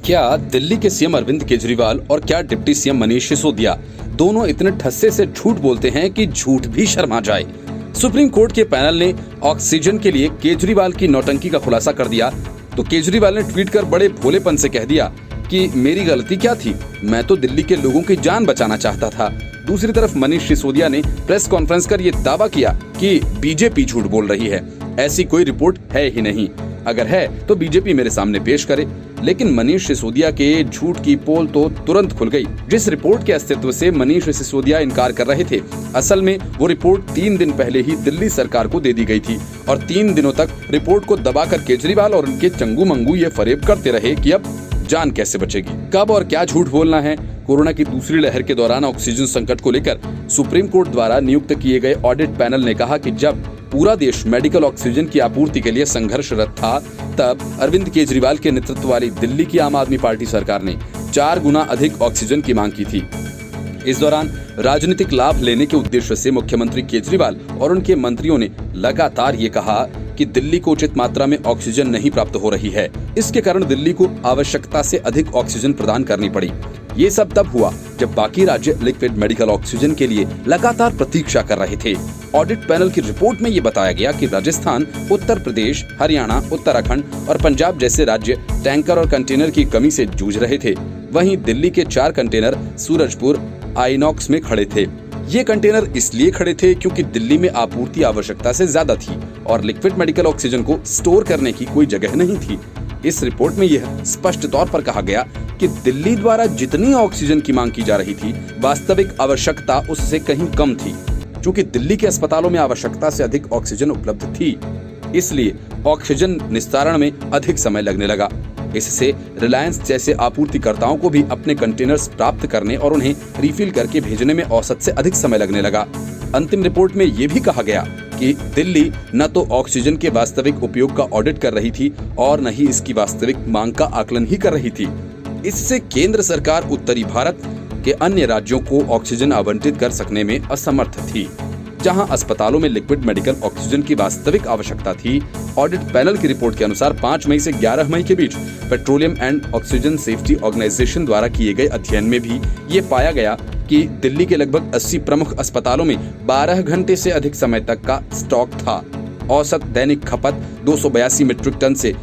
क्या दिल्ली के सीएम अरविंद केजरीवाल और क्या डिप्टी सीएम मनीष सिसोदिया दोनों इतने ठस्से से झूठ बोलते हैं कि झूठ भी शर्मा जाए। सुप्रीम कोर्ट के पैनल ने ऑक्सीजन के लिए केजरीवाल की नौटंकी का खुलासा कर दिया तो केजरीवाल ने ट्वीट कर बड़े भोलेपन से कह दिया कि मेरी गलती क्या थी, मैं तो दिल्ली के लोगों की जान बचाना चाहता था। दूसरी तरफ मनीष सिसोदिया ने प्रेस कॉन्फ्रेंस कर ये दावा किया कि बीजेपी झूठ बोल रही है, ऐसी कोई रिपोर्ट है ही नहीं, अगर है तो बीजेपी मेरे सामने पेश करे। लेकिन मनीष सिसोदिया के झूठ की पोल तो तुरंत खुल गई। जिस रिपोर्ट के अस्तित्व से मनीष सिसोदिया इनकार कर रहे थे, असल में वो रिपोर्ट 3 दिन पहले ही दिल्ली सरकार को दे दी गई थी और 3 दिनों तक रिपोर्ट को दबाकर केजरीवाल और उनके चंगू मंगू ये फरेब करते रहे कि अब जान कैसे बचेगी, कब और क्या झूठ बोलना है। कोरोना की दूसरी लहर के दौरान ऑक्सीजन संकट को लेकर सुप्रीम कोर्ट द्वारा नियुक्त किए गए ऑडिट पैनल ने कहा कि जब पूरा देश मेडिकल ऑक्सीजन की आपूर्ति के लिए संघर्षरत था, तब अरविंद केजरीवाल के नेतृत्व वाली दिल्ली की आम आदमी पार्टी सरकार ने 4 गुना अधिक ऑक्सीजन की मांग की थी। इस दौरान राजनीतिक लाभ लेने के उद्देश्य से मुख्यमंत्री केजरीवाल और उनके मंत्रियों ने लगातार ये कहा कि दिल्ली को उचित मात्रा में ऑक्सीजन नहीं प्राप्त हो रही है, इसके कारण दिल्ली को आवश्यकता से अधिक ऑक्सीजन प्रदान करनी पड़ी। ये सब तब हुआ जब बाकी राज्य लिक्विड मेडिकल ऑक्सीजन के लिए लगातार प्रतीक्षा कर रहे थे। ऑडिट पैनल की रिपोर्ट में ये बताया गया कि राजस्थान, उत्तर प्रदेश, हरियाणा, उत्तराखंड और पंजाब जैसे राज्य टैंकर और कंटेनर की कमी से जूझ रहे थे। वहीं दिल्ली के 4 कंटेनर सूरजपुर आइनॉक्स में खड़े थे। ये कंटेनर इसलिए खड़े थे क्योंकि दिल्ली में आपूर्ति आवश्यकता से ज्यादा थी और लिक्विड मेडिकल ऑक्सीजन को स्टोर करने की कोई जगह नहीं थी। इस रिपोर्ट में यह स्पष्ट तौर पर कहा गया कि दिल्ली द्वारा जितनी ऑक्सीजन की मांग की जा रही थी, वास्तविक आवश्यकता उससे कहीं कम थी। चूंकि दिल्ली के अस्पतालों में आवश्यकता से अधिक ऑक्सीजन उपलब्ध थी, इसलिए ऑक्सीजन निस्तारण में अधिक समय लगने लगा। इससे रिलायंस जैसे आपूर्तिकर्ताओं को भी अपने कंटेनर्स प्राप्त करने और उन्हें रिफिल करके भेजने में औसत से अधिक समय लगने लगा। अंतिम रिपोर्ट में ये भी कहा गया कि दिल्ली न तो ऑक्सीजन के वास्तविक उपयोग का ऑडिट कर रही थी और न ही इसकी वास्तविक मांग का आकलन ही कर रही थी। इससे केंद्र सरकार उत्तरी भारत के अन्य राज्यों को ऑक्सीजन आवंटित कर सकने में असमर्थ थी, जहां अस्पतालों में लिक्विड मेडिकल ऑक्सीजन की वास्तविक आवश्यकता थी। ऑडिट पैनल की रिपोर्ट के अनुसार 5 मई से 11 मई के बीच Petroleum and Oxygen Safety Organisation द्वारा किए गए अध्ययन में भी ये पाया गया कि दिल्ली के लगभग 80 प्रमुख अस्पतालों में 12 घंटे से अधिक समय तक का स्टॉक था। औसत दैनिक खपत 282 मीट्रिक टन से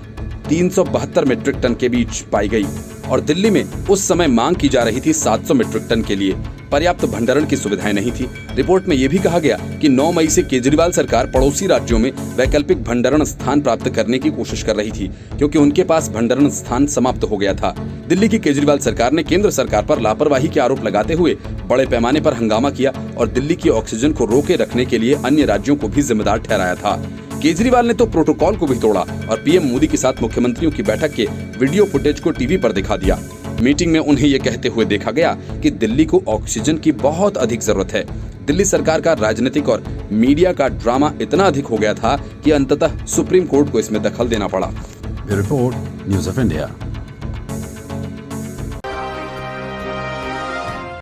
372 मीट्रिक टन के बीच पाई गई और दिल्ली में उस समय मांग की जा रही थी 700 मीट्रिक टन के लिए। पर्याप्त भंडारण की सुविधाएं नहीं थी। रिपोर्ट में यह भी कहा गया कि 9 मई से केजरीवाल सरकार पड़ोसी राज्यों में वैकल्पिक भंडारण स्थान प्राप्त करने की कोशिश कर रही थी, क्योंकि उनके पास भंडारण स्थान समाप्त हो गया था। दिल्ली की केजरीवाल सरकार ने केंद्र सरकार पर लापरवाही के आरोप लगाते हुए बड़े पैमाने पर हंगामा किया और दिल्ली की ऑक्सीजन को रोके रखने के लिए अन्य राज्यों को भी जिम्मेदार ठहराया था। केजरीवाल ने तो प्रोटोकॉल को भी तोड़ा और पीएम मोदी के साथ मुख्यमंत्रियों की बैठक के वीडियो फुटेज को टीवी पर दिखा दिया। मीटिंग में उन्हें यह कहते हुए देखा गया कि दिल्ली को ऑक्सीजन की बहुत अधिक जरूरत है। दिल्ली सरकार का राजनीतिक और मीडिया का ड्रामा इतना अधिक हो गया था कि अंततः सुप्रीम कोर्ट को इसमें दखल देना पड़ा। Report news of India.